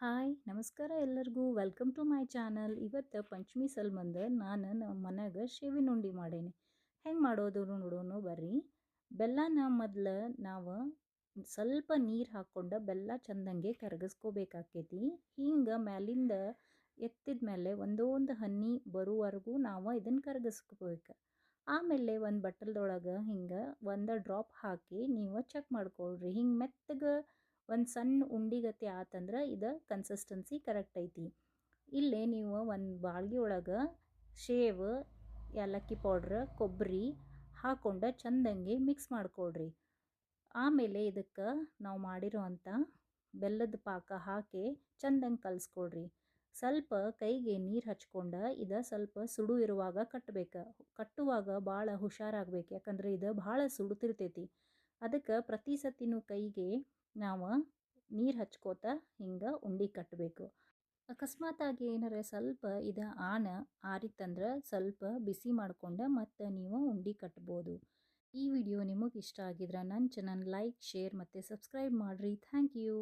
Hi ನಮಸ್ಕಾರ ಎಲ್ಲರಿಗೂ welcome to my channel. ಇವತ್ತು ಪಂಚಮಿ ಸಲ್ಮಂದ ನಾನು ನಮ್ಮ ಮನ್ಯಾಗ ಶೇವಿನ ಉಂಡೆ ಮಾಡೇನಿ. ಹೆಂಗೆ ಮಾಡೋದು ನೋಡೋಣ ಬರ್ರಿ. ಬೆಲ್ಲನ ಮೊದಲು ನಾವು ಸ್ವಲ್ಪ ನೀರು ಹಾಕ್ಕೊಂಡು ಬೆಲ್ಲ ಚಂದಂಗೆ ಕರಗಿಸ್ಕೋಬೇಕಾಕೈತಿ. ಹಿಂಗೆ ಮ್ಯಾಲಿಂದ ಎತ್ತಿದ ಮೇಲೆ ಒಂದೊಂದು ಹನಿ ಬರುವವರೆಗೂ ನಾವು ಇದನ್ನು ಕರಗಿಸ್ಕೋಬೇಕು. ಆಮೇಲೆ ಒಂದು ಬಟ್ಟಲ್ದೊಳಗೆ ಹಿಂಗೆ ಒಂದು ಡ್ರಾಪ್ ಹಾಕಿ ನೀವು ಚೆಕ್ ಮಾಡ್ಕೊಳ್ರಿ. ಹಿಂಗೆ ಮೆತ್ತಗೆ ಒಂದು ಸಣ್ಣ ಉಂಡಿಗತಿ ಆತಂದ್ರೆ ಇದು ಕನ್ಸಿಸ್ಟೆನ್ಸಿ ಕರೆಕ್ಟ್ ಐತಿ. ಇಲ್ಲೇ ನೀವು ಒಂದು ಬಾಳ್ಗೆ ಒಳಗೆ ಶೇವ್, ಏಲಕ್ಕಿ ಪೌಡ್ರ್, ಕೊಬ್ಬರಿ ಹಾಕ್ಕೊಂಡು ಚಂದಂಗೆ ಮಿಕ್ಸ್ ಮಾಡ್ಕೊಳ್ರಿ. ಆಮೇಲೆ ಇದಕ್ಕೆ ನಾವು ಮಾಡಿರೋ ಅಂಥ ಬೆಲ್ಲದ ಪಾಕ ಹಾಕಿ ಚಂದಂಗೆ ಕಲಿಸ್ಕೊಳ್ರಿ. ಸ್ವಲ್ಪ ಕೈಗೆ ನೀರು ಹಚ್ಕೊಂಡು ಇದು ಸ್ವಲ್ಪ ಸುಡು ಇರುವಾಗ ಕಟ್ಟುವಾಗ ಭಾಳ ಹುಷಾರಾಗಬೇಕು, ಯಾಕಂದರೆ ಇದು ಭಾಳ ಸುಡುತ್ತಿರ್ತೈತಿ. ಅದಕ್ಕೆ ಪ್ರತಿ ಸತಿನೂ ಕೈಗೆ ನಾವು ನೀರು ಹಚ್ಕೋತ ಹಿಂಗೆ ಉಂಡೆ ಕಟ್ಟಬೇಕು. ಅಕಸ್ಮಾತಾಗಿ ಏನಾರ ಸ್ವಲ್ಪ ಇದು ಆರಿತ್ತಂದ್ರೆ ಸ್ವಲ್ಪ ಬಿಸಿ ಮಾಡ್ಕೊಂಡು ಮತ್ತು ನೀವು ಉಂಡೆ ಕಟ್ಬೋದು. ಈ ವಿಡಿಯೋ ನಿಮಗೆ ಇಷ್ಟ ಆಗಿದ್ರೆ ನನ್ನ ಚಾನಲ್ ಲೈಕ್, ಶೇರ್ ಮತ್ತು ಸಬ್ಸ್ಕ್ರೈಬ್ ಮಾಡಿರಿ. Thank you.